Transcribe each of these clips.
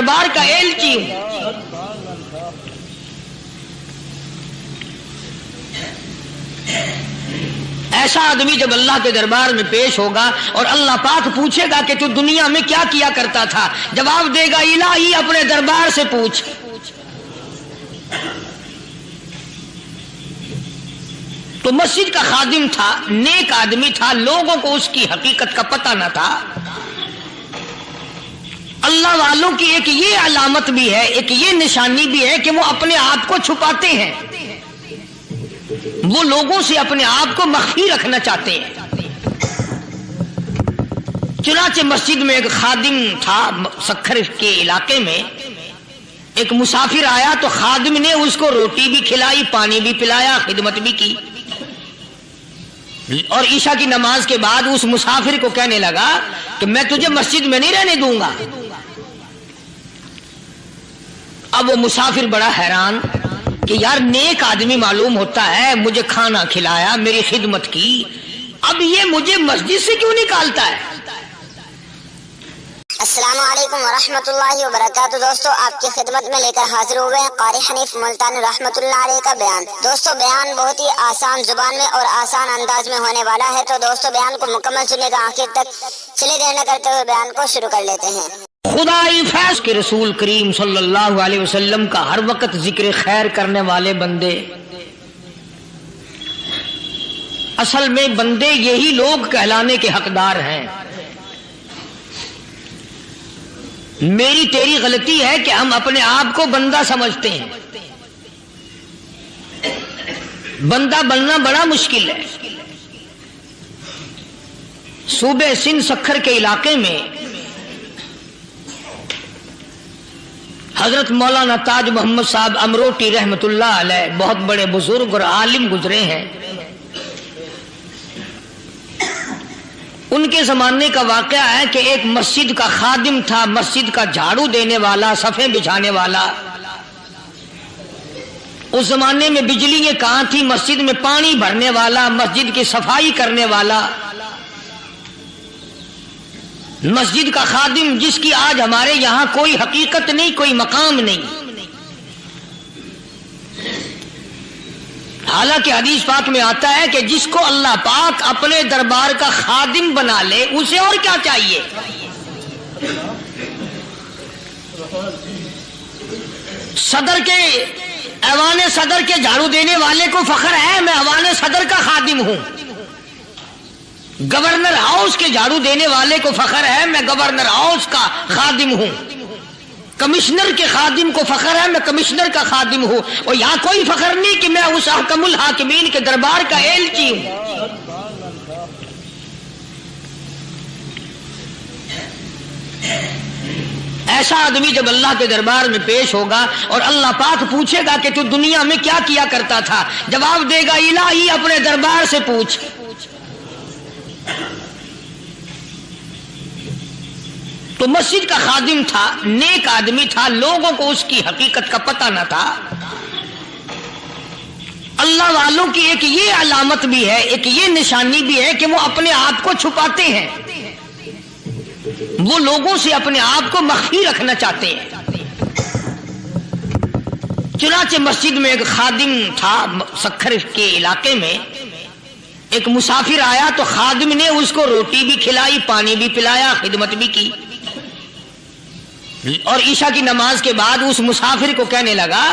دربار کا ایلچی ہوں۔ ایسا آدمی جب اللہ کے دربار میں پیش ہوگا اور اللہ پاک پوچھے گا کہ تو دنیا میں کیا کیا کرتا تھا، جواب دے گا الہی اپنے دربار سے پوچھ۔ تو مسجد کا خادم تھا، نیک آدمی تھا، لوگوں کو اس کی حقیقت کا پتہ نہ تھا۔ اللہ والوں کی ایک یہ علامت بھی ہے، ایک یہ نشانی بھی ہے کہ وہ اپنے آپ کو چھپاتے ہیں، وہ لوگوں سے اپنے آپ کو مخفی رکھنا چاہتے ہیں۔ چنانچہ مسجد میں ایک خادم تھا، سکھر کے علاقے میں ایک مسافر آیا تو خادم نے اس کو روٹی بھی کھلائی، پانی بھی پلایا، خدمت بھی کی، اور عشاء کی نماز کے بعد اس مسافر کو کہنے لگا کہ میں تجھے مسجد میں نہیں رہنے دوں گا۔ اب وہ مسافر بڑا حیران کہ یار نیک آدمی معلوم ہوتا ہے، مجھے کھانا کھلایا، میری خدمت کی، اب یہ مجھے مسجد سے کیوں نکالتا ہے؟ السلام علیکم ورحمۃ اللہ وبرکاتہ۔ دوستو آپ کی خدمت میں لے کر حاضر ہوئے ہیں قاری حنیف ملتانی رحمۃ اللہ علیہ کا بیان۔ دوستو بیان بہت ہی آسان زبان میں اور آسان انداز میں ہونے والا ہے، تو دوستو بیان کو مکمل سننے کا آخر تک۔ چلے دیر نہ کرتے ہوئے بیان کو شروع کر لیتے ہیں۔ خدائی فیض کے رسول کریم صلی اللہ علیہ وسلم کا ہر وقت ذکر خیر کرنے والے بندے، اصل میں بندے یہی لوگ کہلانے کے حقدار ہیں۔ میری تیری غلطی ہے کہ ہم اپنے آپ کو بندہ سمجھتے ہیں۔ بندہ بننا بڑا مشکل ہے۔ صوبے سندھ سکھر کے علاقے میں حضرت مولانا تاج محمد صاحب امروٹی رحمت اللہ علیہ بہت بڑے بزرگ اور عالم گزرے ہیں۔ ان کے زمانے کا واقعہ ہے کہ ایک مسجد کا خادم تھا، مسجد کا جھاڑو دینے والا، صفیں بچھانے والا۔ اس زمانے میں بجلی کہاں تھی، مسجد میں پانی بھرنے والا، مسجد کی صفائی کرنے والا، مسجد کا خادم جس کی آج ہمارے یہاں کوئی حقیقت نہیں، کوئی مقام نہیں۔ حالانکہ حدیث پاک میں آتا ہے کہ جس کو اللہ پاک اپنے دربار کا خادم بنا لے اسے اور کیا چاہیے۔ صدر کے ایوان صدر کے جھاڑو دینے والے کو فخر ہے میں ایوان صدر کا خادم ہوں، گورنر ہاؤس کے جھاڑو دینے والے کو فخر ہے میں گورنر ہاؤس کا خادم ہوں، کمشنر کے خادم کو فخر ہے میں کمشنر کا خادم ہوں، اور یہاں کوئی فخر نہیں کہ میں اس حکم الحاکمین کے دربار کا ایلچی ہوں۔ ایسا آدمی جب اللہ کے دربار میں پیش ہوگا اور اللہ پاک پوچھے گا کہ تو دنیا میں کیا کیا کرتا تھا، جواب دے گا الہی اپنے دربار سے پوچھ۔ تو مسجد کا خادم تھا، نیک آدمی تھا، لوگوں کو اس کی حقیقت کا پتہ نہ تھا۔ اللہ والوں کی ایک یہ علامت بھی ہے، ایک یہ نشانی بھی ہے کہ وہ اپنے آپ کو چھپاتے ہیں، وہ لوگوں سے اپنے آپ کو مخفی رکھنا چاہتے ہیں۔ چنانچہ مسجد میں ایک خادم تھا، سکھر کے علاقے میں ایک مسافر آیا تو خادم نے اس کو روٹی بھی کھلائی، پانی بھی پلایا، خدمت بھی کی، اور عشاء کی نماز کے بعد اس مسافر کو کہنے لگا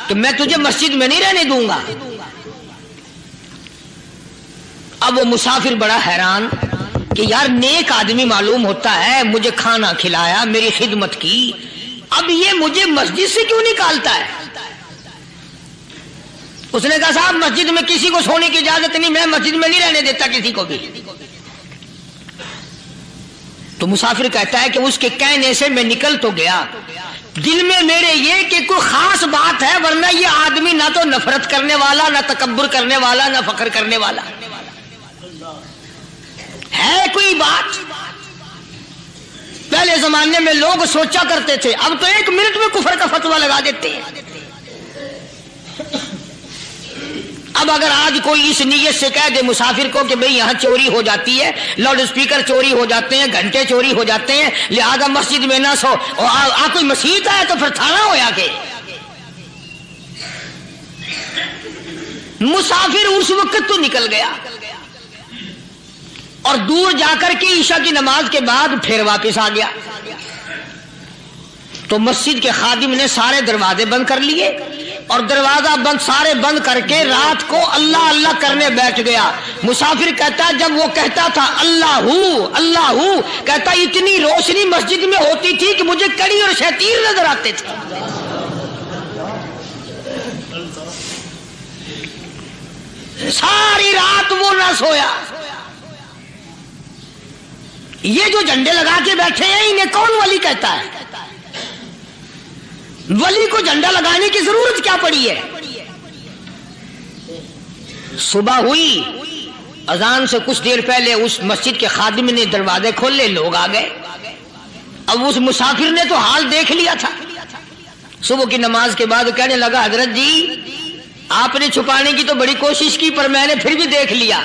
کہ میں تجھے مسجد میں نہیں رہنے دوں گا۔ اب وہ مسافر بڑا حیران کہ یار نیک آدمی معلوم ہوتا ہے، مجھے کھانا کھلایا، میری خدمت کی، اب یہ مجھے مسجد سے کیوں نکالتا ہے؟ اس نے کہا صاحب مسجد میں کسی کو سونے کی اجازت نہیں، میں مسجد میں نہیں رہنے دیتا کسی کو بھی۔ تو مسافر کہتا ہے کہ اس کے کہنے سے میں نکل تو گیا، دل میں میرے یہ کہ کوئی خاص بات ہے، ورنہ یہ آدمی نہ تو نفرت کرنے والا، نہ تکبر کرنے والا، نہ فخر کرنے والا ہے کوئی بات۔ پہلے زمانے میں لوگ سوچا کرتے تھے، اب تو ایک منٹ میں کفر کا فتویٰ لگا دیتے ہیں۔ اب اگر آج کوئی اس نیت سے کہہ دے مسافر کو کہ بھئی یہاں چوری ہو جاتی ہے، لاؤڈ اسپیکر چوری ہو جاتے ہیں، گھنٹے چوری ہو جاتے ہیں، لہذا مسجد میں نہ سو، اور کوئی مسجد ہے تو پھر تھانہ ہویا کہ مسافر اس وقت تو نکل گیا اور دور جا کر کے عشاء کی نماز کے بعد پھر واپس آ گیا، تو مسجد کے خادم نے سارے دروازے بند کر لیے اور دروازہ بند سارے بند کر کے رات کو اللہ اللہ کرنے بیٹھ گیا۔ مسافر کہتا جب وہ کہتا تھا اللہ ہو کہتا اتنی روشنی مسجد میں ہوتی تھی کہ مجھے کڑی اور شتیر نظر آتے تھے۔ ساری رات وہ نہ سویا۔ یہ جو جھنڈے لگا کے بیٹھے ہیں انہیں کون ولی کہتا ہے؟ ولی کو جھنڈا لگانے کی ضرورت کیا پڑی ہے؟ صبح ہوئی، اذان سے کچھ دیر پہلے اس مسجد کے خادم نے دروازے کھولے، لوگ آ گئے۔ اب اس مسافر نے تو حال دیکھ لیا تھا۔ صبح کی نماز کے بعد کہنے لگا حضرت جی آپ نے چھپانے کی تو بڑی کوشش کی پر میں نے پھر بھی دیکھ لیا،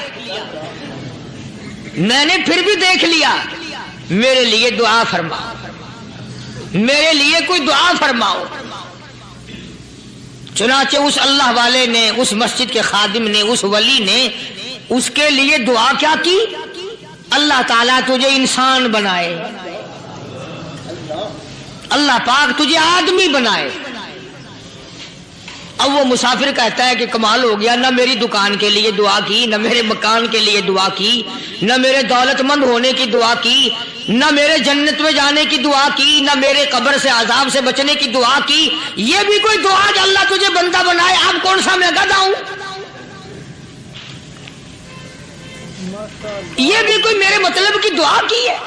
میرے لیے دعا فرماؤ، میرے لیے کوئی دعا فرماؤ۔ چنانچہ اس اللہ والے نے، اس مسجد کے خادم نے، اس ولی نے اس کے لیے دعا کیا کی؟ اللہ تعالیٰ تجھے انسان بنائے، اللہ پاک تجھے آدمی بنائے۔ اب وہ مسافر کہتا ہے کہ کمال ہو گیا، نہ میری دکان کے لیے دعا کی، نہ میرے مکان کے لیے دعا کی، نہ میرے دولت مند ہونے کی دعا کی، نہ میرے جنت میں جانے کی دعا کی، نہ میرے قبر سے عذاب سے بچنے کی دعا کی۔ یہ بھی کوئی دعا کہ اللہ تجھے بندہ بنائے؟ اب کون سا میں گدھا ہوں؟ یہ بھی کوئی میرے مطلب کی دعا کی ہے؟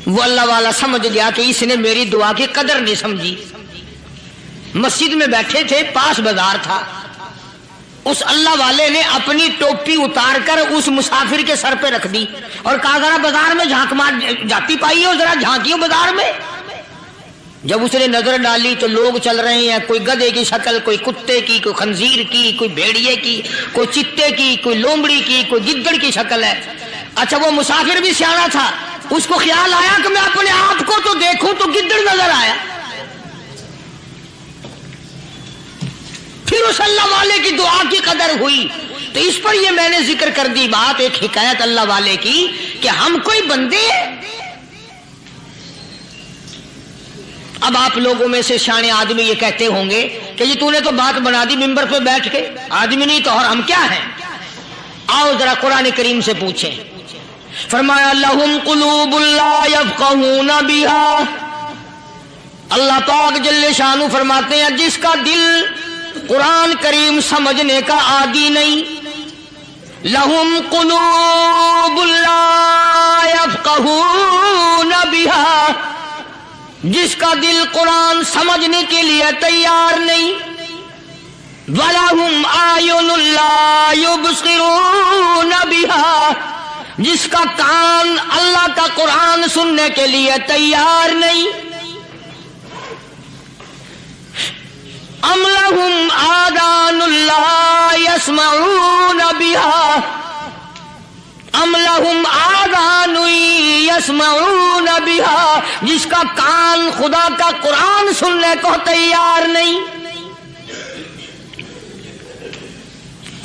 وہ اللہ والا سمجھ گیا کہ اس نے میری دعا کی قدر نہیں سمجھی۔ مسجد میں بیٹھے تھے، پاس بازار تھا، اس اللہ والے نے اپنی ٹوپی اتار کر اس مسافر کے سر پہ رکھ دی اور کہا ذرا بازار میں جھانک مار جاتی پائی ہو، ذرا جھانکیو بازار میں۔ جب اس نے نظر ڈالی تو لوگ چل رہے ہیں، کوئی گدھے کی شکل، کوئی کتے کی، کوئی خنزیر کی، کوئی بھیڑیے کی، کوئی چتے کی، کوئی لومڑی کی، کوئی گدڑ کی شکل ہے۔ اچھا وہ مسافر بھی سیانا تھا، اس کو خیال آیا کہ میں اپنے آپ کو تو دیکھوں تو گدڑ نظر آیا۔ پھر اس اللہ والے کی دعا کی قدر ہوئی۔ تو اس پر یہ میں نے ذکر کر دی بات، ایک حکایت اللہ والے کی کہ ہم کوئی بندے ہیں۔ اب آپ لوگوں میں سے شانے آدمی یہ کہتے ہوں گے کہ جی تو نے تو بات بنا دی ممبر پہ بیٹھ کے، آدمی نہیں تو اور ہم کیا ہیں؟ آؤ ذرا قرآن کریم سے پوچھیں۔ فرمایا لہم قلوب لا یفقہون بہا، اللہ پاک جل شانہ فرماتے ہیں جس کا دل قرآن کریم سمجھنے کا عادی نہیں، لہم قلوب لا یفقہون بہا، جس کا دل قرآن سمجھنے کے لیے تیار نہیں، وَلَهُمْ أَعْيُنٌ لَا يُبْصِرُونَ بِهَا، جس کا کان اللہ کا قرآن سننے کے لیے تیار نہیں، أَمْ لَهُمْ آذَانٌ لَا يَسْمَعُونَ بِهَا، أَمْ لَهُمْ آذَانٌ يَسْمَعُونَ بِهَا، جس کا کان خدا کا قرآن سننے کو تیار نہیں۔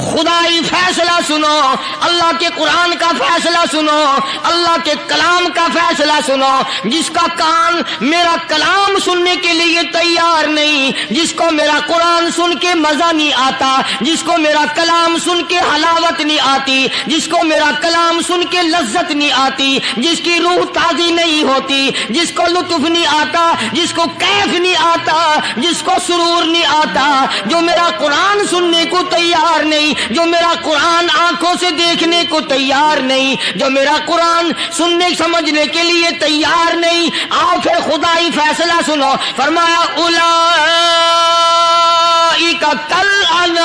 خدائی فیصلہ سنو، اللہ کے قرآن کا فیصلہ سنو، اللہ کے کلام کا فیصلہ سنو۔ جس کا کان میرا کلام سننے کے لیے تیار نہیں، جس کو میرا قرآن سن کے مزہ نہیں آتا، جس کو میرا کلام سن کے حلاوت نہیں آتی، جس کو میرا کلام سن کے لذت نہیں آتی، جس کی روح تازی نہیں ہوتی، جس کو لطف نہیں آتا، جس کو کیف نہیں آتا، جس کو سرور نہیں آتا، جو میرا قرآن سننے کو تیار نہیں، جو میرا قرآن آنکھوں سے دیکھنے کو تیار نہیں، جو میرا قرآن سننے سمجھنے کے لیے تیار نہیں، آؤ پھر خدائی فیصلہ سنو۔ فرمایا اولئک کالانعام،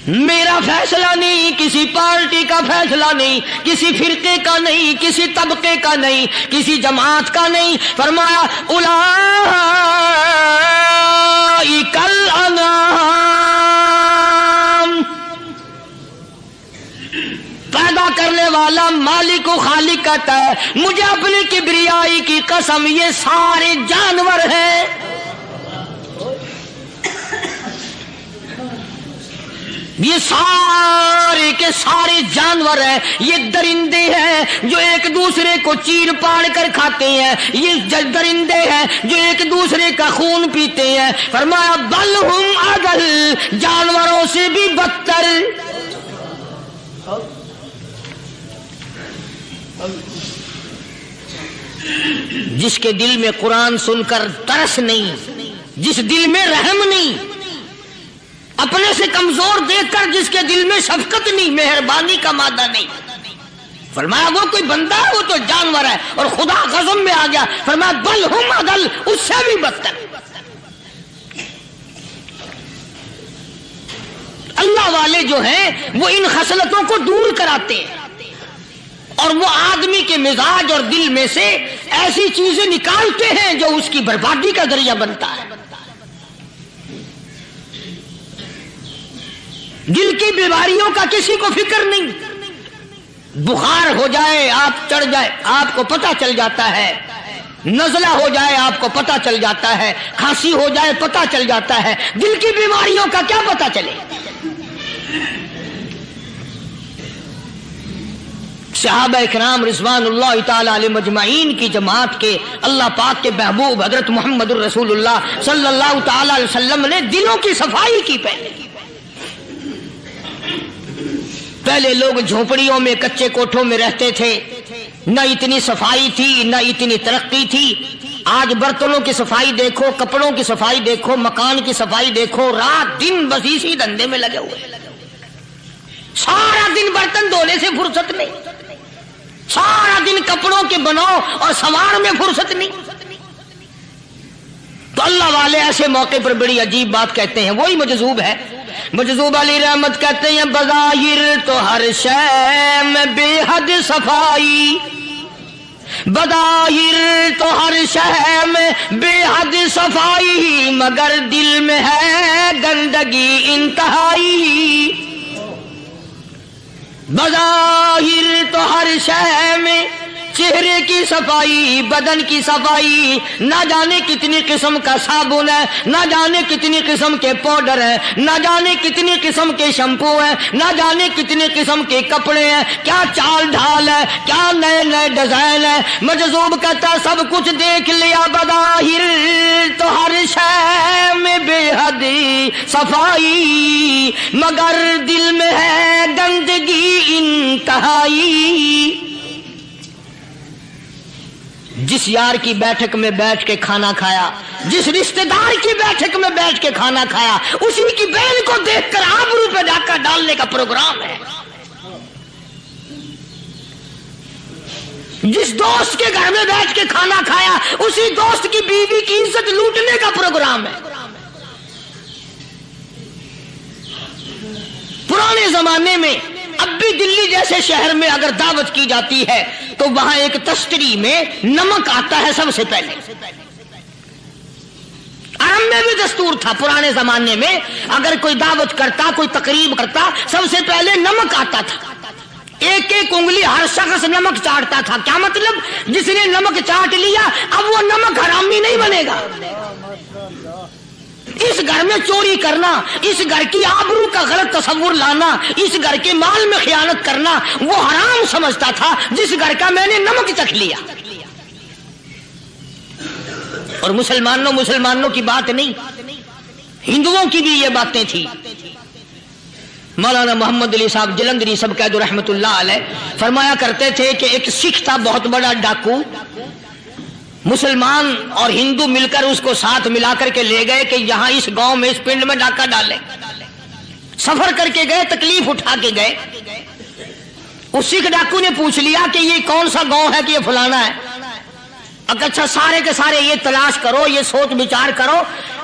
میرا فیصلہ نہیں، کسی پارٹی کا فیصلہ نہیں، کسی فرقے کا نہیں، کسی طبقے کا نہیں، کسی جماعت کا نہیں. فرمایا اولئک الانعام. پیدا کرنے والا مالک و خالق کہتا ہے مجھے اپنی کبریائی کی قسم یہ سارے جانور ہیں. یہ سارے کے سارے جانور ہیں، یہ درندے ہیں جو ایک دوسرے کو چیر پاڑ کر کھاتے ہیں، یہ درندے ہیں جو ایک دوسرے کا خون پیتے ہیں. فرمایا بل ہم اضل، جانوروں سے بھی بدتر. جس کے دل میں قرآن سن کر ترس نہیں، جس دل میں رحم نہیں، اپنے سے کمزور دیکھ کر جس کے دل میں شفقت نہیں، مہربانی کا مادہ نہیں، فرمایا وہ کوئی بندہ ہے، وہ تو جانور ہے. اور خدا غضب میں آ گیا، فرمایا بل ہم اضل، اس سے بھی بدتر. اللہ والے جو ہیں وہ ان خصلتوں کو دور کراتے ہیں اور وہ آدمی کے مزاج اور دل میں سے ایسی چیزیں نکالتے ہیں جو اس کی بربادی کا ذریعہ بنتا ہے. دل کی بیماریوں کا کسی کو فکر نہیں. بخار ہو جائے، آپ چڑھ جائے، آپ کو پتہ چل جاتا ہے. نزلہ ہو جائے، آپ کو پتہ چل جاتا ہے. کھانسی ہو جائے، پتہ چل جاتا ہے. دل کی بیماریوں کا کیا پتہ چلے؟ صحابہ کرام رضوان اللہ تعالی علیہ مجمعین کی جماعت کے اللہ پاک کے محبوب حضرت محمد الرسول اللہ صلی اللہ تعالی علیہ وسلم نے دلوں کی صفائی کی. پہلے لوگ جھونپڑیوں میں کچے کوٹھوں میں رہتے تھے، نہ اتنی صفائی تھی نہ اتنی ترقی تھی. آج برتنوں کی صفائی دیکھو، کپڑوں کی صفائی دیکھو، مکان کی صفائی دیکھو، رات دن بس اسی دھندے میں لگے ہوئے. سارا دن برتن دھونے سے فرصت نہیں، سارا دن کپڑوں کے بناؤ اور سوار میں فرصت نہیں. تو اللہ والے ایسے موقع پر بڑی عجیب بات کہتے ہیں. وہی مجذوب ہے، مجذوب علی رحمت کہتے ہیں بظاہر تو ہر شے میں بے حد صفائی، بظاہر تو ہر شے میں بے حد صفائی، مگر دل میں ہے گندگی انتہائی. بظاہر تو ہر شے میں چہرے کی صفائی، بدن کی صفائی، نہ جانے کتنی قسم کا صابن ہے، نہ جانے کتنی قسم کے پاؤڈر ہے، نہ جانے کتنی قسم کے شیمپو ہے، نہ جانے کتنی قسم کے کپڑے ہیں، کیا چال ڈھال ہے، کیا نئے نئے ڈیزائن ہے. مجذوب کہتا سب کچھ دیکھ لیا، بظاہر تو ہر شے میں بے حد صفائی، مگر دل میں ہے گندگی انتہائی. جس یار کی بیٹھک میں بیٹھ کے کھانا کھایا، جس رشتہ دار کی بیٹھک میں بیٹھ کے کھانا کھایا، اسی کی بہن کو دیکھ کر آبرو پہ ڈاکہ ڈالنے کا پروگرام ہے. جس دوست کے گھر میں بیٹھ کے کھانا کھایا، اسی دوست کی بیوی کی عزت لوٹنے کا پروگرام ہے. پرانے زمانے میں اب بھی دلی جیسے شہر میں اگر دعوت کی جاتی ہے تو وہاں ایک تشتری میں نمک آتا ہے سب سے پہلے. عرب میں بھی دستور تھا پرانے زمانے میں، اگر کوئی دعوت کرتا، کوئی تقریب کرتا، سب سے پہلے نمک آتا تھا. ایک ایک انگلی ہر شخص نمک چاٹتا تھا. کیا مطلب؟ جس نے نمک چاٹ لیا اب وہ نمک حرامی نہیں بنے گا. اس گھر میں چوری کرنا، اس گھر کی آبرو کا غلط تصور لانا، اس گھر کے مال میں خیانت کرنا وہ حرام سمجھتا تھا جس گھر کا میں نے نمک چکھ لیا. اور مسلمانوں کی بات نہیں، ہندوؤں کی بھی یہ باتیں تھی. مولانا محمد علی صاحب جلندری سب قید رحمت اللہ علیہ فرمایا کرتے تھے کہ ایک سکھ تھا بہت بڑا ڈاکو. مسلمان اور ہندو مل کر اس کو ساتھ ملا کر کے لے گئے کہ یہاں اس گاؤں میں اس پنڈ میں ڈاکہ ڈالے. سفر کر کے گئے، تکلیف اٹھا کے گئے. اس سکھ ڈاکو نے پوچھ لیا کہ یہ کون سا گاؤں ہے کہ یہ فلانا ہے. اچھا سارے کے سارے یہ تلاش کرو، یہ سوچ بچار کرو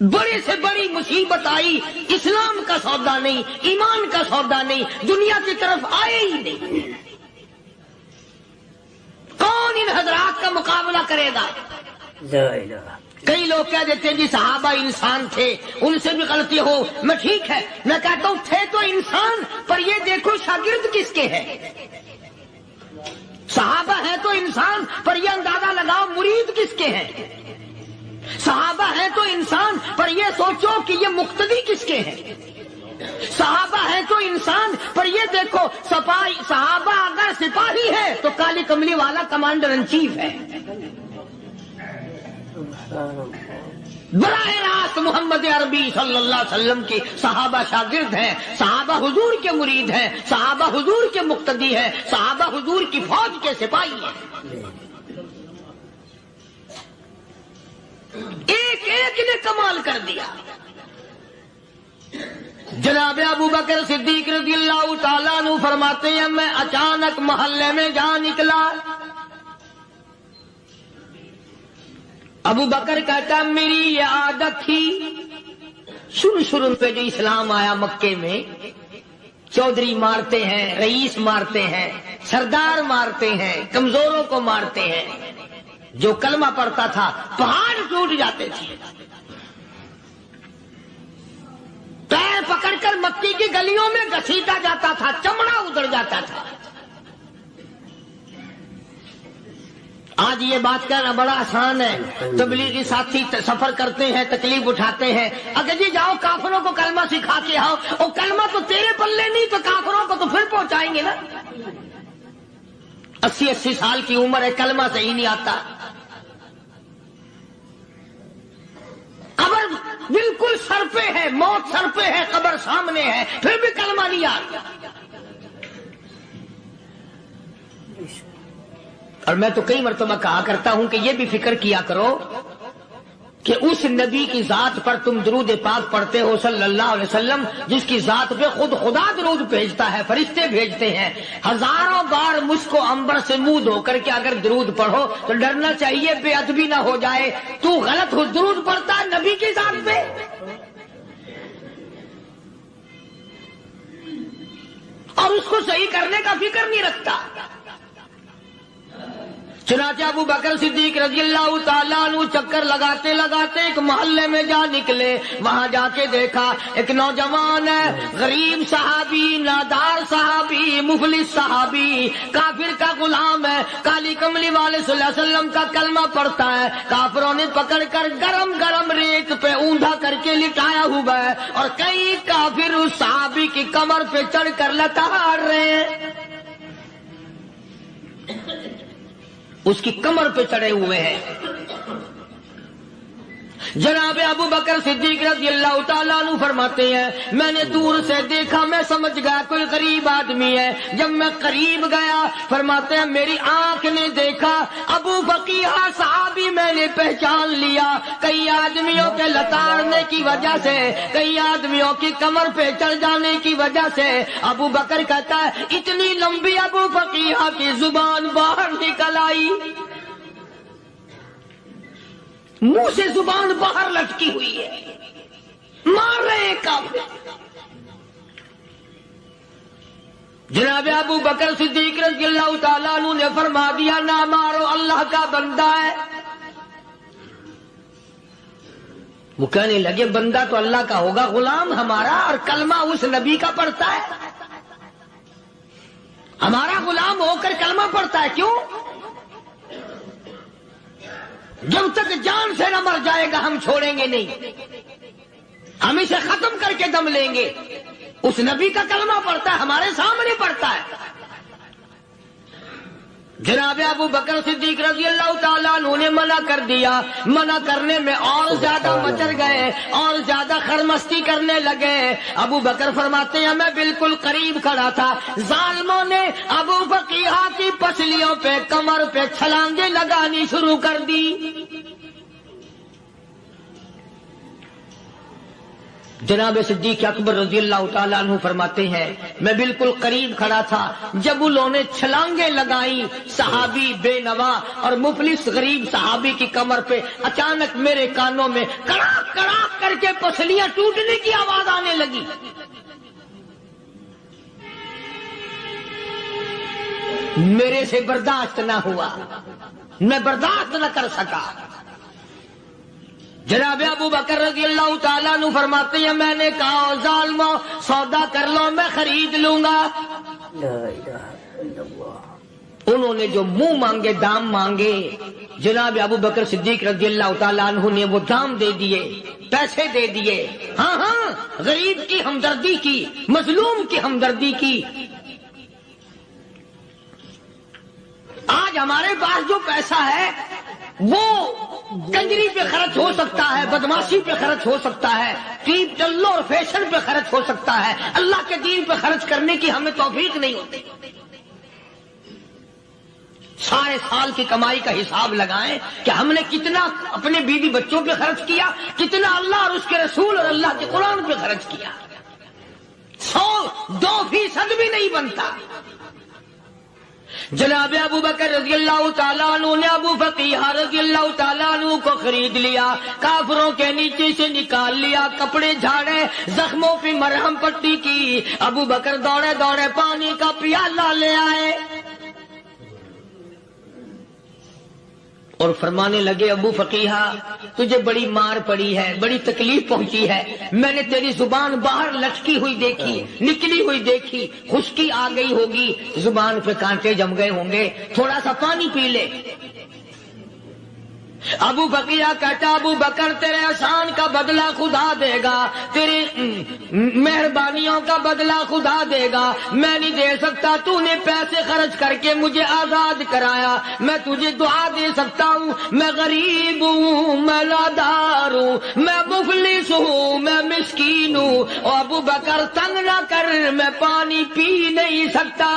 بڑے سے بڑی مصیبت آئی، اسلام کا سودا نہیں، ایمان کا سودا نہیں، دنیا کی طرف آئے ہی نہیں، کون ان حضرات کا مقابلہ کرے گا؟ کئی لوگ کہہ دیتے ہیں جی صحابہ انسان تھے، ان سے بھی غلطی ہو، میں ٹھیک ہے، میں کہتا ہوں تھے تو انسان، پر یہ دیکھو شاگرد کس کے ہیں؟ صحابہ ہیں تو انسان، پر یہ اندازہ لگاؤ مرید کس کے ہیں؟ صحابہ ہیں تو انسان، پر یہ سوچو کہ یہ مقتدی کس کے ہیں؟ صحابہ ہیں تو انسان، پر یہ دیکھو صحابہ اگر سپاہی ہے تو کالی کملی والا کمانڈر ان چیف ہے، براہ راست محمد عربی صلی اللہ علیہ وسلم کی صحابہ شاگرد ہیں، صحابہ حضور کے مرید ہیں، صحابہ حضور کے مقتدی ہیں، صحابہ حضور کی فوج کے سپاہی ہیں، ایک ایک نے کمال کر دیا۔ جناب ابو بکر صدیق رضی اللہ تعالیٰ عنہ فرماتے ہیں میں اچانک محلے میں جا نکلا، ابو بکر کہتا میری یہ عادت تھی، شروع پہ جو اسلام آیا مکے میں، چودھری مارتے ہیں، رئیس مارتے ہیں، سردار مارتے ہیں، کمزوروں کو مارتے ہیں، جو کلمہ پڑھتا تھا پہاڑ ٹوٹ جاتے تھے، پیر پکڑ کر مکی کی گلیوں میں گھسیٹا جاتا تھا، چمڑا ادھر جاتا تھا۔ آج یہ بات کہنا بڑا آسان ہے، تبلیغی ساتھی سفر کرتے ہیں، تکلیف اٹھاتے ہیں، اگر جی جاؤ کافروں کو کلمہ سکھا کے آؤ، اور کلمہ تو تیرے پلے نہیں تو کافروں کو تو پھر پہنچائیں گے نا۔ 80 سال کی عمر ہے، کلمہ صحیح نہیں آتا، قبر بالکل سر پہ ہے، موت سر پہ ہے، قبر سامنے ہے، پھر بھی کلمہ نہیں آتا۔ اور میں تو کئی مرتبہ کہا کرتا ہوں کہ یہ بھی فکر کیا کرو کہ اس نبی کی ذات پر تم درود پاک پڑھتے ہو صلی اللہ علیہ وسلم، جس کی ذات پہ خود خدا درود بھیجتا ہے، فرشتے بھیجتے ہیں، ہزاروں بار مجھ کو عنبر سے منہ دھو کر کے اگر درود پڑھو تو ڈرنا چاہیے بے ادبی نہ ہو جائے، تو غلط درود پڑھتا ہے نبی کی ذات پہ۔ اور اس کو صحیح کرنے کا فکر نہیں رکھتا۔ چنانچہ ابو بکر صدیق رضی اللہ تعالیٰ عنہ چکر لگاتے لگاتے ایک محلے میں جا نکلے، وہاں جا کے دیکھا ایک نوجوان ہے، غریب صحابی، نادار صحابی، مفلس صحابی، کافر کا غلام ہے، کالی کملی والے صلی اللہ علیہ وسلم کا کلمہ پڑھتا ہے، کافروں نے پکڑ کر گرم گرم ریت پہ اوندا کر کے لٹایا ہوا ہے، اور کئی کافر اس صحابی کی کمر پہ چڑھ کر لتاڑ رہے ہیں، اس کی کمر پہ چڑھے ہوئے ہیں۔ جناب ابو بکر صدیق رضی اللہ تعالیٰ عنہ فرماتے ہیں میں نے دور سے دیکھا، میں سمجھ گیا کوئی غریب آدمی ہے، جب میں قریب گیا فرماتے ہیں میری آنکھ نے دیکھا ابو بقیہ صحابی، میں نے پہچان لیا، کئی آدمیوں کے لتاڑنے کی وجہ سے، کئی آدمیوں کی کمر پہ چڑھ جانے کی وجہ سے ابو بکر کہتا ہے اتنی لمبی ابو بقیہ کی زبان باہر نکل آئی، منہ سے زبان باہر لٹکی ہوئی ہے، مار رہے ہیں کافر۔ جناب ابو بکر صدیق رضی اللہ تعالیٰ عنہ نے فرما دیا نہ مارو، اللہ کا بندہ ہے۔ وہ کہنے لگے بندہ تو اللہ کا ہوگا، غلام ہمارا، اور کلمہ اس نبی کا پڑھتا ہے، ہمارا غلام ہو کر کلمہ پڑھتا ہے، کیوں؟ جب تک جان سے نہ مر جائے گا ہم چھوڑیں گے نہیں، ہم اسے ختم کر کے دم لیں گے۔ اس نبی کا کلمہ پڑھتا ہے، ہمارے سامنے پڑھتا ہے۔ جناب ابو بکر صدیق رضی اللہ تعالیٰ عنہ نے منع کر دیا، منع کرنے میں اور زیادہ مچر گئے، اور زیادہ خرمستی کرنے لگے۔ ابو بکر فرماتے ہیں میں بالکل قریب کھڑا تھا، ظالموں نے ابو بقیہ کی پسلیوں پہ، کمر پہ چھلانگیں لگانی شروع کر دی۔ جناب صدیق اکبر رضی اللہ تعالیٰ عنہ فرماتے ہیں میں بالکل قریب کھڑا تھا جب انہوں نے چھلانگیں لگائیں صحابی بے نوا اور مفلس غریب صحابی کی کمر پہ، اچانک میرے کانوں میں کڑاک کڑاک کر کے پسلیاں ٹوٹنے کی آواز آنے لگی۔ میرے سے برداشت نہ ہوا، میں برداشت نہ کر سکا۔ جناب ابو بکر رضی اللہ تعالیٰ عنہ فرماتے ہیں میں نے کہا ظالمو سودا کر لو، میں خرید لوں گا۔ لا الہ الا اللہ۔ انہوں نے جو منہ مانگے دام مانگے، جناب ابو بکر صدیق رضی اللہ تعالیٰ عنہ نے وہ دام دے دیے، پیسے دے دیے۔ ہاں ہاں، غریب کی ہمدردی کی، مظلوم کی ہمدردی کی۔ آج ہمارے پاس جو پیسہ ہے وہ کنجری پہ خرچ ہو سکتا ہے، بدماشی پہ خرچ ہو سکتا ہے، ٹیپ ٹلو اور فیشن پہ خرچ ہو سکتا ہے، اللہ کے دین پہ خرچ کرنے کی ہمیں توفیق نہیں ہوتی۔ سارے سال کی کمائی کا حساب لگائیں کہ ہم نے کتنا اپنے بیوی بچوں پہ خرچ کیا، کتنا اللہ اور اس کے رسول اور اللہ کے قرآن پہ خرچ کیا۔ 100-2% بھی نہیں بنتا۔ جناب ابو بکر رضی اللہ تعالیٰ عنہ نے ابو فقیہ رضی اللہ تعالیٰ عنہ کو خرید لیا، کافروں کے نیچے سے نکال لیا، کپڑے جھاڑے، زخموں پہ مرہم پٹی کی۔ ابو بکر دوڑے دوڑے پانی کا پیالہ لے آئے اور فرمانے لگے ابو فقیہ تجھے بڑی مار پڑی ہے، بڑی تکلیف پہنچی ہے، میں نے تیری زبان باہر لٹکی ہوئی دیکھی، نکلی ہوئی دیکھی، خشکی آ گئی ہوگی، زبان پہ کانٹے جم گئے ہوں گے، تھوڑا سا پانی پی لے۔ ابو فقیہ کہتا ابو بکر تیرے احسان کا بدلہ خدا دے گا، تیری مہربانیوں کا بدلہ خدا دے گا، میں نہیں دے سکتا، تو نے پیسے خرچ کر کے مجھے آزاد کرایا، میں تجھے دعا دے سکتا ہوں، میں غریب ہوں، میں نادار ہوں، میں مفلس ہوں، میں مسکین ہوں، اور ابو بکر تنگ نہ کر، میں پانی پی نہیں سکتا۔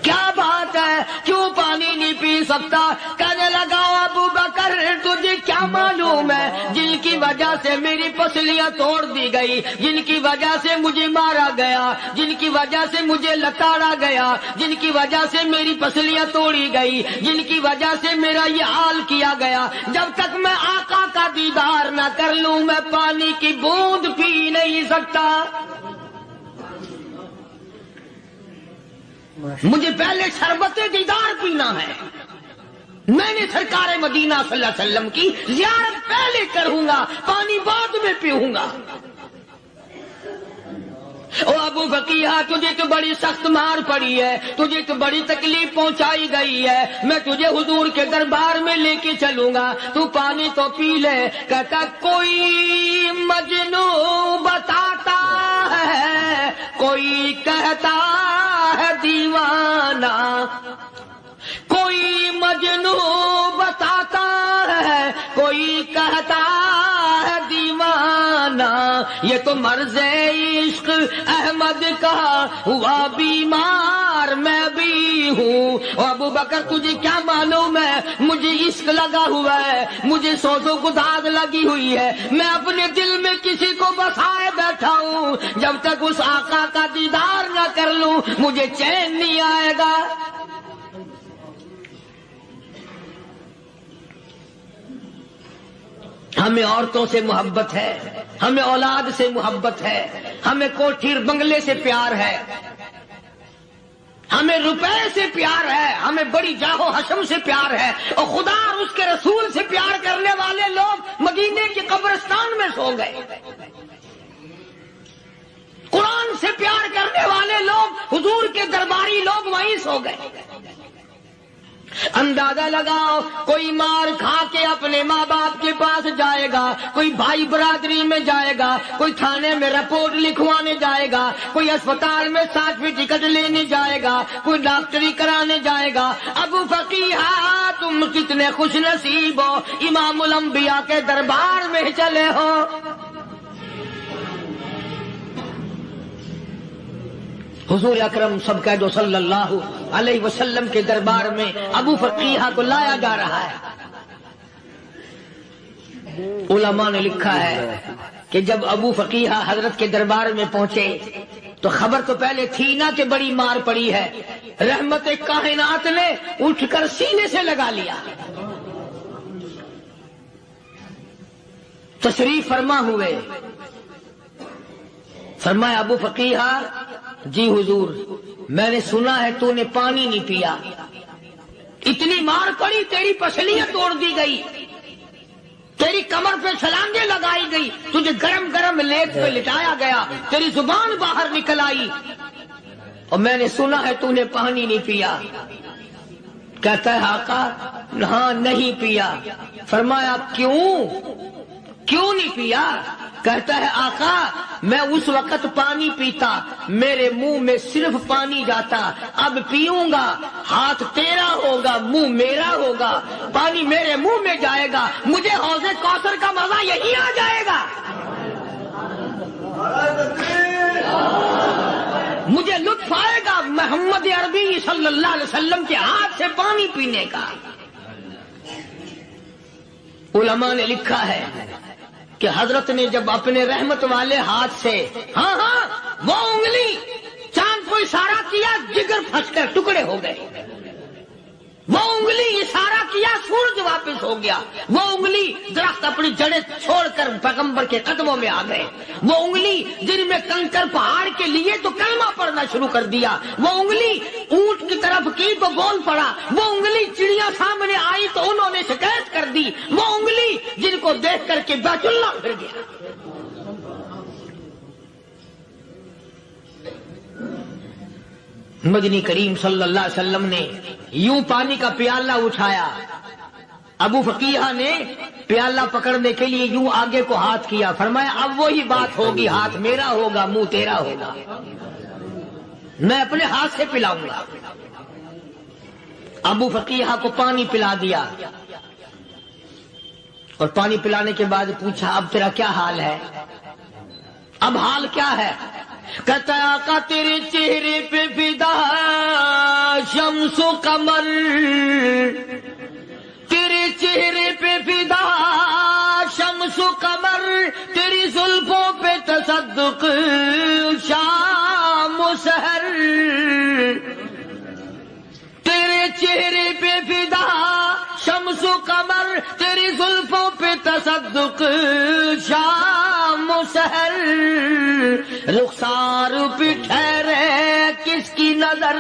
کیا بات ہے، کیوں پانی نہیں پی سکتا؟ کہنے لگا ابو بکر تجھے کیا معلوم ہے جن کی وجہ سے میری پسلیاں توڑ دی گئی، جن کی وجہ سے مجھے مارا گیا، جن کی وجہ سے مجھے لتاڑا گیا، جن کی وجہ سے میری پسلیاں توڑی گئی، جن کی وجہ سے میرا یہ حال کیا گیا، جب تک میں آقا کا دیدار نہ کر لوں میں پانی کی بوند پی نہیں سکتا۔ مجھے پہلے شربت دیدار پینا ہے، میں نے سرکار مدینہ صلی اللہ علیہ وسلم کی زیارت پہلے کروں گا، پانی بعد میں پیوں گا۔ او ابو فقیہ تجھے تو بڑی سخت مار پڑی ہے، تجھے تو بڑی تکلیف پہنچائی گئی ہے، میں تجھے حضور کے دربار میں لے کے چلوں گا، تو پانی تو پی لے۔ کہتا کوئی مجنون بتاتا ہے، کوئی کہتا ہے دیوانہ، کوئی مجنون بتاتا ہے، کوئی کہتا ہے دیوانہ، یہ تو مرض عشق احمد کا ہوا بیمار میں بھی ہوں۔ اور ابو بکر تجھے کیا معلوم ہے مجھے عشق لگا ہوا ہے، مجھے سوز و گداز لگی ہوئی ہے، میں اپنے دل میں کسی کو بسائے بیٹھا ہوں، جب تک اس آقا کا دیدار نہ کر لوں مجھے چین نہیں آئے گا۔ ہمیں عورتوں سے محبت ہے، ہمیں اولاد سے محبت ہے، ہمیں کوٹھی بنگلے سے پیار ہے، ہمیں روپے سے پیار ہے، ہمیں بڑی جاہ و حشم سے پیار ہے، اور خدا اور اس کے رسول سے پیار کرنے والے لوگ مدینے کے قبرستان میں سو گئے، قرآن سے پیار کرنے والے لوگ حضور کے درباری لوگ وہیں سو گئے۔ اندازہ لگاؤ کوئی مار کھا کے اپنے ماں باپ کے پاس جائے گا، کوئی بھائی برادری میں جائے گا، کوئی تھانے میں رپورٹ لکھوانے جائے گا، کوئی اسپتال میں سرٹیفکیٹ لینے جائے گا، کوئی ڈاکٹری کرانے جائے گا۔ ابو فقیہ تم کتنے خوش نصیب ہو، امام الانبیاء کے دربار میں چلے ہو۔ حضور اکرم سب کا جو صلی اللہ علیہ وسلم کے دربار میں ابو فقیہ کو لایا جا رہا ہے۔ علماء نے لکھا ہے کہ جب ابو فقیہ حضرت کے دربار میں پہنچے تو خبر تو پہلے تھی نا کہ بڑی مار پڑی ہے، رحمت کائنات نے اٹھ کر سینے سے لگا لیا، تشریف فرما ہوئے، فرمایا ابو فقیہ جی حضور میں نے سنا ہے تو نے پانی نہیں پیا، اتنی مار پڑی تیری پسلیاں توڑ دی گئی، تیری کمر پہ چھلانگیں لگائی گئی، تجھے گرم گرم لیٹ پہ لٹایا گیا، تیری زبان باہر نکل آئی، اور میں نے سنا ہے تو نے پانی نہیں پیا۔ کہتا ہے آقا ہاں نہیں پیا۔ فرمایا کیوں نہیں پیا؟ کہتا ہے آقا میں اس وقت پانی پیتا میرے منہ میں صرف پانی جاتا، اب پیوں گا ہاتھ تیرا ہوگا منہ میرا ہوگا، پانی میرے منہ میں جائے گا، مجھے حوض کوثر کا مزہ یہی آ جائے گا، مجھے لطف آئے گا محمد عربی صلی اللہ علیہ وسلم کے ہاتھ سے پانی پینے کا۔ علماء نے لکھا ہے کہ حضرت نے جب اپنے رحمت والے ہاتھ سے ہاں وہ انگلی چاند کو اشارہ کیا، جگر پھنس کر ٹکڑے ہو گئے، وہ انگلی اشارہ کیا سورج واپس ہو گیا، وہ انگلی درخت اپنی جڑیں چھوڑ کر پیغمبر کے قدموں میں آ گئے، وہ انگلی جن میں کنکر پہاڑ کے لیے تو کلمہ پڑھنا شروع کر دیا، وہ انگلی اونٹ کی طرف کی تو بول پڑا، وہ انگلی چڑیا سامنے آئی تو انہوں نے شکایت کر دی، وہ انگلی جن کو دیکھ کر کے بیت اللہ پھر گیا۔ مدنی کریم صلی اللہ علیہ وسلم نے یوں پانی کا پیالہ اٹھایا، ابو فقیہ نے پیالہ پکڑنے کے لیے یوں آگے کو ہاتھ کیا، فرمایا اب وہی بات ہوگی، ہاتھ میرا ہوگا منہ تیرا ہوگا، میں اپنے ہاتھ سے پلاؤں گا۔ ابو فقیہ کو پانی پلا دیا، اور پانی پلانے کے بعد پوچھا اب تیرا کیا حال ہے؟ اب حال کیا ہے؟ کہتا آقا تیرے چہرے پہ فدا شمس و قمر، تیرے چہرے پہ فدا شمس و قمر، تیری زلفوں پہ تصدق شام و سحر، تیرے چہرے پہ فدا شمس و قمر، تیری زلفوں پہ تصدق شام و سحر، رخسار پہ ٹھہرے کس کی نظر،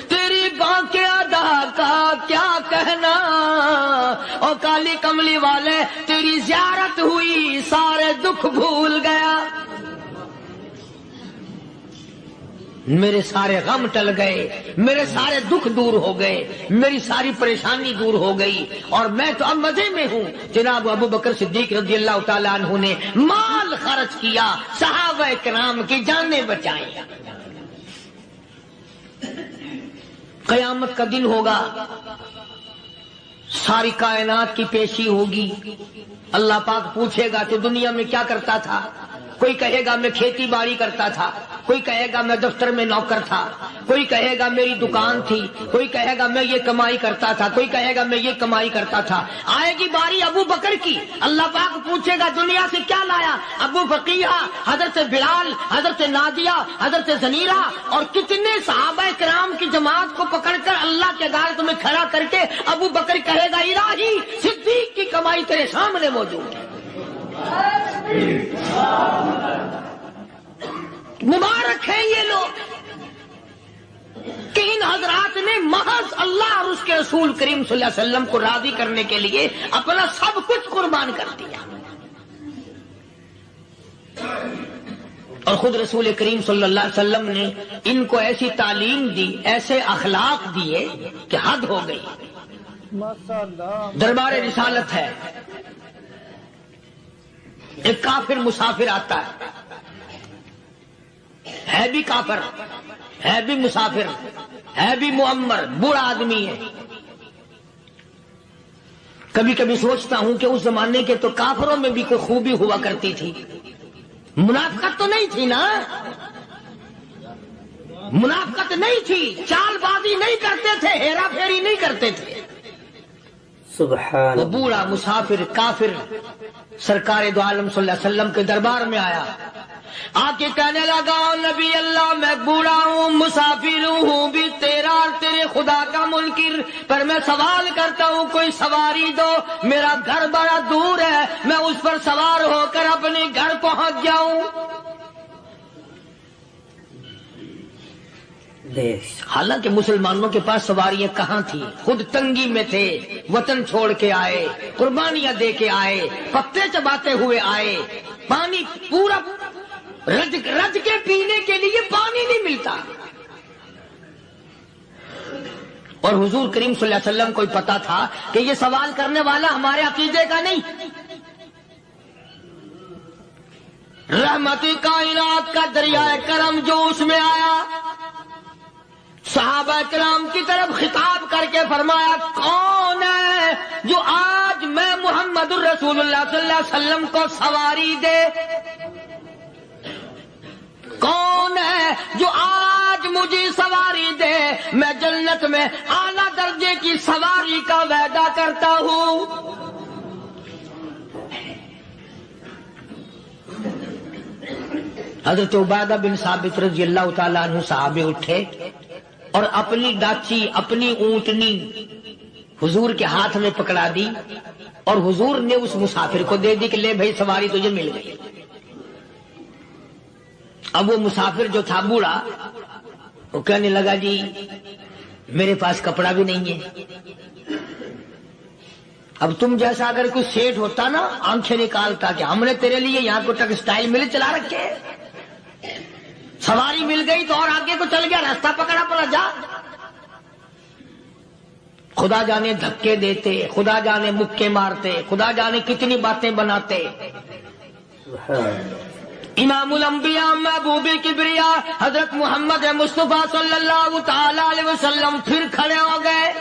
تیری بانکے ادا کا کیا کہنا، اور کالی کملی والے تیری زیارت ہوئی سارے دکھ بھول گیا، میرے سارے غم ٹل گئے، میرے سارے دکھ دور ہو گئے، میری ساری پریشانی دور ہو گئی، اور میں تو اب مزے میں ہوں۔ جناب ابو بکر صدیق رضی اللہ تعالیٰ عنہ نے مال خرچ کیا، صحابہ کرام کی جانیں بچائیں۔ قیامت کا دن ہوگا، ساری کائنات کی پیشی ہوگی، اللہ پاک پوچھے گا کہ دنیا میں کیا کرتا تھا؟ کوئی کہے گا میں کھیتی باڑی کرتا تھا، کوئی کہے گا میں دفتر میں نوکر تھا، کوئی کہے گا میری دکان تھی، کوئی کہے گا میں یہ کمائی کرتا تھا، کوئی کہے گا میں یہ کمائی کرتا تھا۔ آئے گی باری ابو بکر کی، اللہ پاک پوچھے گا دنیا سے کیا لایا؟ ابو فقیہ، حضرت بلال، حضرت نادیہ، حضرت زنیرہ اور کتنے صحابہ کرام کی جماعت کو پکڑ کر اللہ کے عدالت میں کھڑا کر کے ابو بکر کہے گا الہی صدیق کی کمائی تیرے سامنے موجود ہے۔ مبارک ہیں یہ لوگ کہ ان حضرات نے محض اللہ اور اس کے رسول کریم صلی اللہ علیہ وسلم کو راضی کرنے کے لیے اپنا سب کچھ قربان کر دیا، اور خود رسول کریم صلی اللہ علیہ وسلم نے ان کو ایسی تعلیم دی، ایسے اخلاق دیے کہ حد ہو گئی۔ دربار رسالت ہے، ایک کافر مسافر آتا ہے بھی کافر، ہے بھی مسافر، ہے بھی معمر، بوڑھا آدمی ہے۔ کبھی کبھی سوچتا ہوں کہ اس زمانے کے تو کافروں میں بھی کوئی خوبی ہوا کرتی تھی، منافقت تو نہیں تھی نا، منافقت نہیں تھی، چال بازی نہیں کرتے تھے، ہیرا پھیری نہیں کرتے تھے، سبحان وہ بوڑھا مسافر کافر سرکار دو عالم صلی اللہ علیہ وسلم کے دربار میں آیا، آ کے کہنے لگا نبی اللہ میں بوڑھا ہوں، مسافر ہوں بھی تیرا اور تیرے خدا کا منکر، پر میں سوال کرتا ہوں کوئی سواری دو، میرا گھر بڑا دور ہے، میں اس پر سوار ہو کر اپنے گھر پہنچ جاؤں۔ حالانکہ مسلمانوں کے پاس سواریاں کہاں تھی، خود تنگی میں تھے، وطن چھوڑ کے آئے، قربانیاں دے کے آئے، پتے چباتے ہوئے آئے، پانی پورا رج کے پینے کے لیے پانی نہیں ملتا، اور حضور کریم صلی اللہ علیہ وسلم کو پتا تھا کہ یہ سوال کرنے والا ہمارے عقیدے کا نہیں، رحمت کائنات کا دریائے کرم جو اس میں آیا، صحابہ کرام کی طرف خطاب کر کے فرمایا کون ہے جو آج میں محمد الرسول اللہ صلی اللہ علیہ وسلم کو سواری دے، کون ہے جو آج مجھے سواری دے، میں جنت میں اعلیٰ درجے کی سواری کا وعدہ کرتا ہوں۔ حضرت عبادہ بن ثابت رضی اللہ تعالیٰ عنہ صحابے اٹھے اور اپنی ڈاچی اپنی اونٹنی حضور کے ہاتھ میں پکڑا دی، اور حضور نے اس مسافر کو دے دی کہ لے بھائی سواری تجھے مل گئی۔ اب وہ مسافر جو تھا بوڑھا وہ کہنے لگا جی میرے پاس کپڑا بھی نہیں ہے، اب تم جیسا اگر کوئی سیٹ ہوتا نا آنکھیں نکالتا کہ ہم نے تیرے لیے یہاں کو ٹیکسٹائل مل چلا رکھے، سواری مل گئی تو اور آگے کو چل گیا، راستہ پکڑا پڑا جا۔ خدا جانے دھکے دیتے، خدا جانے مکے مارتے، خدا جانے کتنی باتیں بناتے۔ امام الانبیاء محبوب کبریا حضرت محمد مصطفیٰ صلی اللہ تعالی علیہ وسلم پھر کھڑے ہو گئے،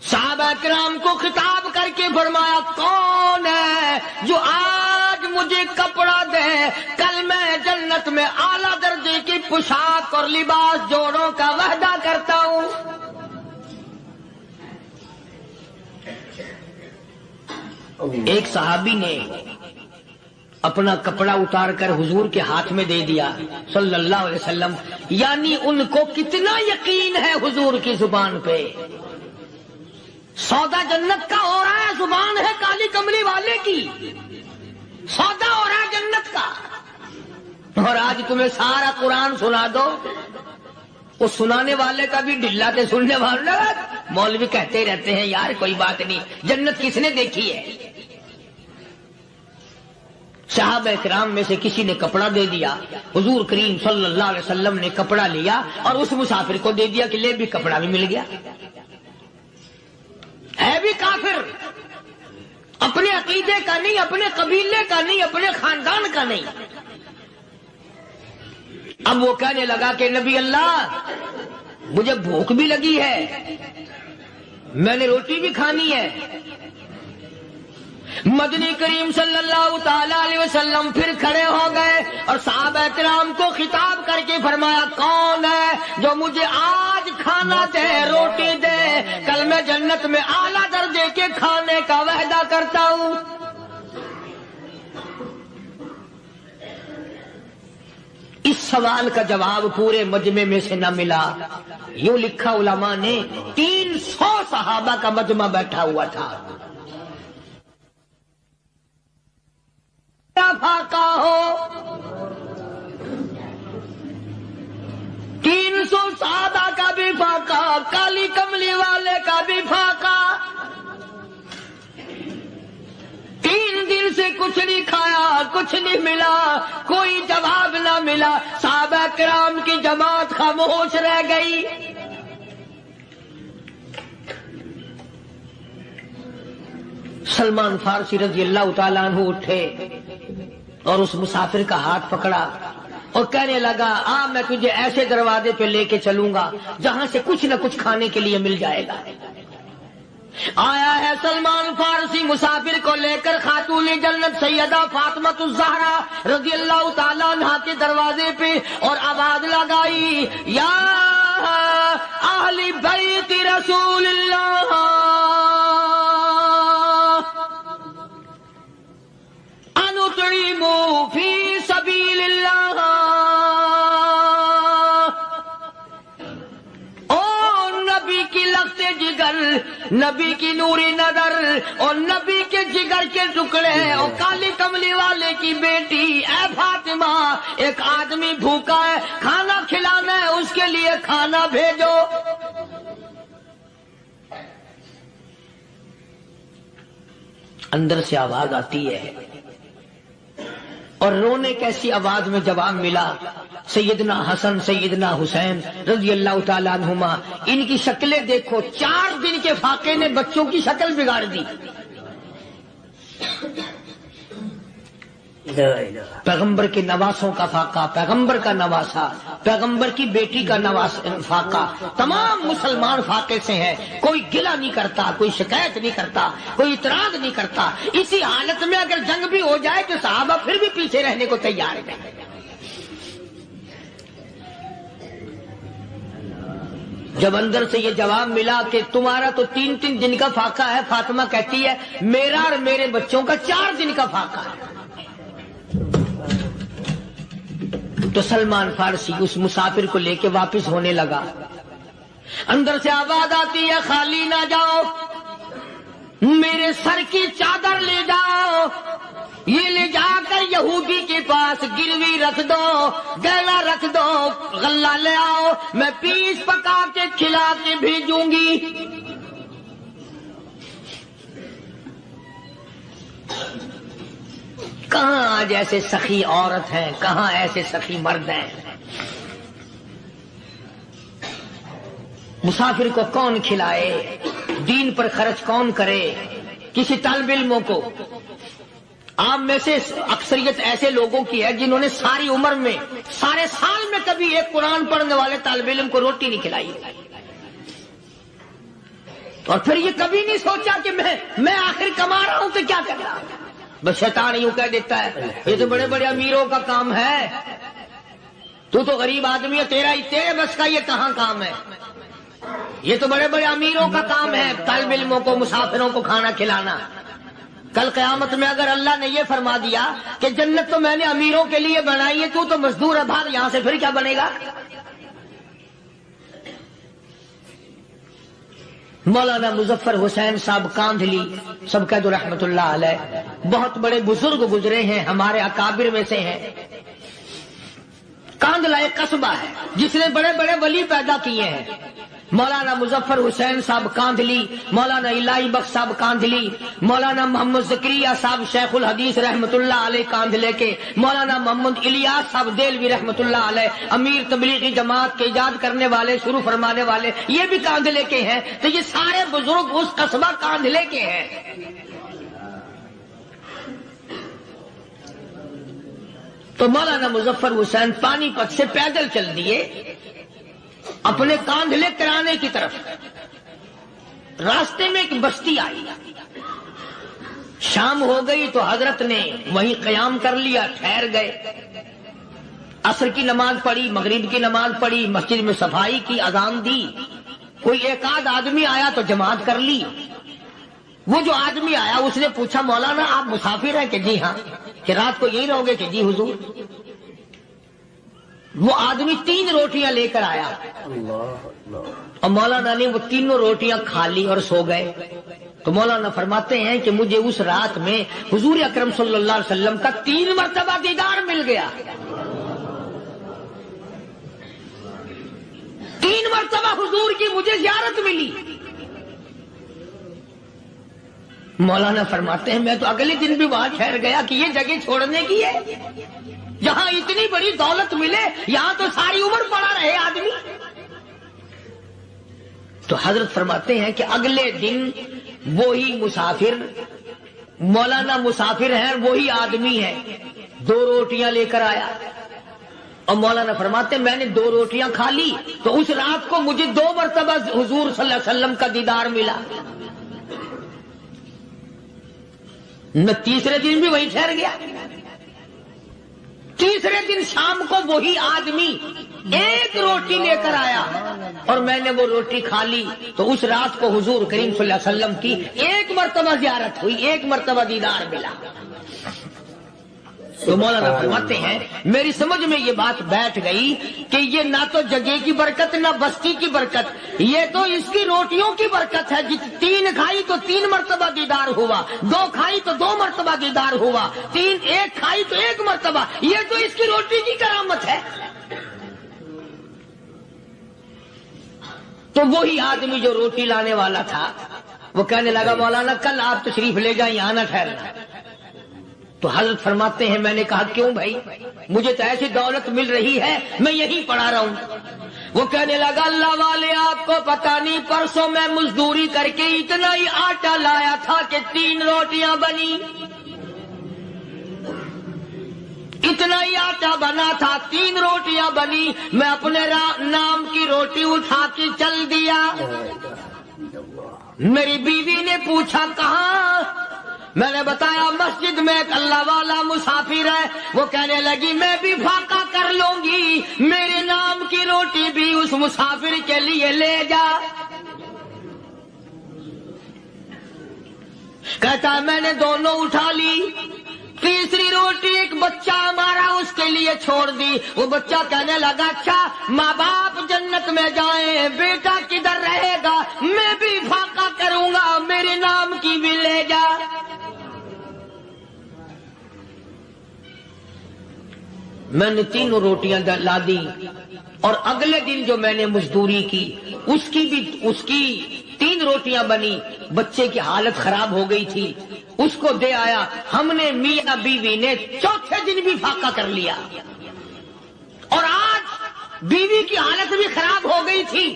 صحابہ کرام کو خطاب کر کے فرمایا کون ہے جو آج مجھے کپڑا دے، کل میں جنت میں اعلیٰ درجے کی پوشاک اور لباس جوڑوں کا وعدہ کرتا ہوں۔ ایک صحابی نے اپنا کپڑا اتار کر حضور کے ہاتھ میں دے دیا صلی اللہ علیہ وسلم، یعنی ان کو کتنا یقین ہے حضور کی زبان پہ، سودا جنت کا ہو رہا ہے، زبان ہے کالی کملی والے کی، سودا ہو رہا ہے جنت کا۔ اور آج تمہیں سارا قرآن سنا دو، وہ سنانے والے کا بھی ڈھلا کے سننے والے مولوی کہتے رہتے ہیں یار کوئی بات نہیں، جنت کس نے دیکھی ہے؟ صحابہ کرام میں سے کسی نے کپڑا دے دیا، حضور کریم صلی اللہ علیہ وسلم نے کپڑا لیا اور اس مسافر کو دے دیا کہ لے بھی کپڑا بھی مل گیا۔ ہے بھی کافر، اپنے عقیدے کا نہیں، اپنے قبیلے کا نہیں، اپنے خاندان کا نہیں۔ اب وہ کہنے لگا کہ نبی اللہ مجھے بھوک بھی لگی ہے، میں نے روٹی بھی کھانی ہے۔ مدنی کریم صلی اللہ تعالی علیہ وسلم پھر کھڑے ہو گئے اور صحابہ کرام کو خطاب کر کے فرمایا کون ہے جو مجھے آج کھانا دے، روٹی دے، کل میں جنت میں اعلیٰ درجے کے کھانے کا وعدہ کرتا ہوں۔ اس سوال کا جواب پورے مجمع میں سے نہ ملا، یوں لکھا علماء نے 300 صحابہ کا مجمع بیٹھا ہوا تھا۔ فاقہ ہو 300 صحابہ کا بھی فاقہ، کالی کملی والے کا بھی فاقہ، 3 دن سے کچھ نہیں کھایا، کچھ نہیں ملا، کوئی جواب نہ ملا، صحابہ کرام کی جماعت خاموش رہ گئی۔ سلمان فارسی رضی اللہ تعالیٰ عنہ اٹھے اور اس مسافر کا ہاتھ پکڑا اور کہنے لگا میں تجھے ایسے دروازے پہ لے کے چلوں گا جہاں سے کچھ نہ کچھ کھانے کے لیے مل جائے گا۔ آیا ہے سلمان فارسی مسافر کو لے کر خاتون جنت سیدہ فاطمۃ الزہرا رضی اللہ تعالیٰ عنہا کے دروازے پہ اور آواز لگائی یا اہل بیت رسول اللہ نبی کی نوری نظر اور نبی کے جگر کے ٹکڑے اور کالی کملی والے کی بیٹی، اے فاطمہ ایک آدمی بھوکا ہے، کھانا کھلانا ہے، اس کے لیے کھانا بھیجو۔ اندر سے آواز آتی ہے اور رونے کیسی آواز میں جواب ملا۔ سیدنا حسن سیدنا حسین رضی اللہ تعالیٰ عنہما، ان کی شکلیں دیکھو، 4 دن کے فاقے نے بچوں کی شکل بگاڑ دی۔ پیغمبر کے نواسوں کا فاقہ، پیغمبر کا نواسا، پیغمبر کی بیٹی کا فاقہ، تمام مسلمان فاقے سے ہیں، کوئی گلہ نہیں کرتا، کوئی شکایت نہیں کرتا، کوئی اعتراض نہیں کرتا۔ اسی حالت میں اگر جنگ بھی ہو جائے تو صحابہ پھر بھی پیچھے رہنے کو تیار ہیں۔ جب اندر سے یہ جواب ملا کہ تمہارا تو 3 دن کا فاقہ ہے، فاطمہ کہتی ہے میرا اور میرے بچوں کا 4 دن کا فاقہ ہے، تو سلمان فارسی اس مسافر کو لے کے واپس ہونے لگا۔ اندر سے آواز آتی ہے خالی نہ جاؤ، میرے سر کی چادر لے جاؤ، یہ لے جا کر یہودی کے پاس گروی رکھ دو، گلا رکھ دو، غلہ لے آؤ، میں پیس پکا کے کھلا کے بھیجوں گی۔ کہاں آج ایسے سخی عورت ہیں، کہاں ایسے سخی مرد ہیں؟ مسافر کو کون کھلائے، دین پر خرچ کون کرے؟ کسی طالب علموں کو، آپ میں سے اکثریت ایسے لوگوں کی ہے جنہوں نے ساری عمر میں، سارے سال میں کبھی ایک قرآن پڑھنے والے طالب علم کو روٹی نہیں کھلائی، اور پھر یہ کبھی نہیں سوچا کہ میں آخر کما رہا ہوں تو کیا کر رہا ہوں۔ بس شیطان یوں کہہ دیتا ہے یہ تو بڑے بڑے امیروں کا کام ہے، تو غریب آدمی ہے، تیرے بس کا یہ کہاں کام ہے؟ یہ تو بڑے بڑے امیروں کا کام ہے طالب علموں کو، مسافروں کو کھانا کھلانا۔ کل قیامت میں اگر اللہ نے یہ فرما دیا کہ جنت تو میں نے امیروں کے لیے بنائی ہے، تو مزدور ہے بھاگ یہاں سے، پھر کیا بنے گا؟ مولانا مظفر حسین صاحب کاندھلی سب کہہ دو رحمت اللہ علیہ، بہت بڑے بزرگ گزرے ہیں، ہمارے اکابر میں سے ہیں۔ کاندھلا ایک قصبہ ہے جس نے بڑے بڑے ولی پیدا کیے ہیں۔ مولانا مظفر حسین صاحب کاندھلی، مولانا الہی بخش صاحب کاندھلی، مولانا محمد زکریا صاحب شیخ الحدیث رحمت اللہ علیہ کاندھلے کے، مولانا محمد الیاس صاحب دیلوی رحمت اللہ علیہ امیر تبلیغی جماعت کے ایجاد کرنے والے، شروع فرمانے والے، یہ بھی کاندھلے کے ہیں۔ تو یہ سارے بزرگ اس قصبہ کاندھلے کے ہیں۔ تو مولانا مظفر حسین پانی پت سے پیدل چل دیے اپنے کاندھلے کرانے کی طرف۔ راستے میں ایک بستی آئی، شام ہو گئی تو حضرت نے وہیں قیام کر لیا، ٹھہر گئے، عصر کی نماز پڑھی، مغرب کی نماز پڑھی، مسجد میں صفائی کی، اذان دی، کوئی ایک آدھ آدمی آیا تو جماعت کر لی۔ وہ جو آدمی آیا اس نے پوچھا مولانا آپ مسافر ہیں؟ کہ جی ہاں۔ کہ رات کو یہی رہو گے؟ کہ جی حضور۔ وہ آدمی 3 روٹیاں لے کر آیا اور مولانا نے وہ 3 روٹیاں کھا لی اور سو گئے۔ تو مولانا فرماتے ہیں کہ مجھے اس رات میں حضور اکرم صلی اللہ علیہ وسلم کا 3 مرتبہ دیدار مل گیا، 3 مرتبہ حضور کی مجھے زیارت ملی۔ مولانا فرماتے ہیں میں تو اگلے دن بھی وہاں ٹھہر گیا کہ یہ جگہ چھوڑنے کی ہے، جہاں اتنی بڑی دولت ملے یہاں تو ساری عمر پڑا رہے آدمی۔ تو حضرت فرماتے ہیں کہ اگلے دن وہی مسافر، مولانا مسافر ہیں، وہی آدمی ہے، 2 روٹیاں لے کر آیا اور مولانا فرماتے ہیں میں نے 2 روٹیاں کھا لی تو اس رات کو مجھے 2 مرتبہ حضور صلی اللہ علیہ وسلم کا دیدار ملا۔ میں تیسرے دن بھی وہی ٹھہر گیا، تیسرے دن شام کو وہی آدمی 1 روٹی لے کر آیا اور میں نے وہ روٹی کھا لی تو اس رات کو حضور کریم صلی اللہ علیہ وسلم کی 1 مرتبہ زیارت ہوئی، 1 مرتبہ دیدار ملا۔ تو مولانا فرماتے ہیں میری سمجھ میں یہ بات بیٹھ گئی کہ یہ نہ تو جگہ کی برکت نہ بستی کی برکت، یہ تو اس کی روٹیوں کی برکت ہے. تین کھائی تو 3 مرتبہ دیدار ہوا، 2 کھائی تو 2 مرتبہ دیدار ہوا، 1 کھائی تو 1 مرتبہ. یہ تو اس کی روٹی کی کرامت ہے. تو وہی آدمی جو روٹی لانے والا تھا وہ کہنے لگا مولانا کل آپ تشریف لے جائیں، یہاں نہ ٹھہرنا. تو حضرت فرماتے ہیں میں نے کہا کیوں بھائی، مجھے تو ایسی دولت مل رہی ہے میں یہیں پڑھا رہا ہوں. وہ کہنے لگا اللہ والے آپ کو پتہ نہیں، پرسوں میں مزدوری کر کے اتنا ہی آٹا لایا تھا کہ 3 روٹیاں بنی، اتنا ہی آٹا بنا تھا 3 روٹیاں بنی. میں اپنے نام کی روٹی اٹھا کے چل دیا. میری بیوی نے پوچھا کہاں؟ میں نے بتایا مسجد میں ایک اللہ والا مسافر ہے. وہ کہنے لگی میں بھی فاقہ کر لوں گی، میرے نام کی روٹی بھی اس مسافر کے لیے لے جا. کہتا ہے میں نے دونوں اٹھا لی. تیسری روٹی ایک بچہ ہمارا اس کے لیے چھوڑ دی. وہ بچہ کہنے لگا اچھا ماں باپ جنت میں جائیں، بیٹا کدھر رہے گا؟ میں بھی فاقہ کروں گا، میرے نام کی بھی لے جا. میں نے 3 روٹیاں لا دی اور اگلے دن جو میں نے مزدوری کی اس کی 3 روٹیاں بنی. بچے کی حالت خراب ہو گئی تھی، اس کو دے آیا. ہم نے میاں بیوی نے چوتھے دن بھی فاقہ کر لیا. اور آج بیوی کی حالت بھی خراب ہو گئی تھی،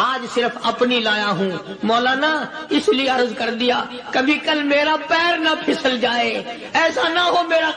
آج صرف اپنی لایا ہوں. مولانا اس لیے عرض کر دیا کبھی کل میرا پیر نہ پھسل جائے، ایسا نہ ہو میرا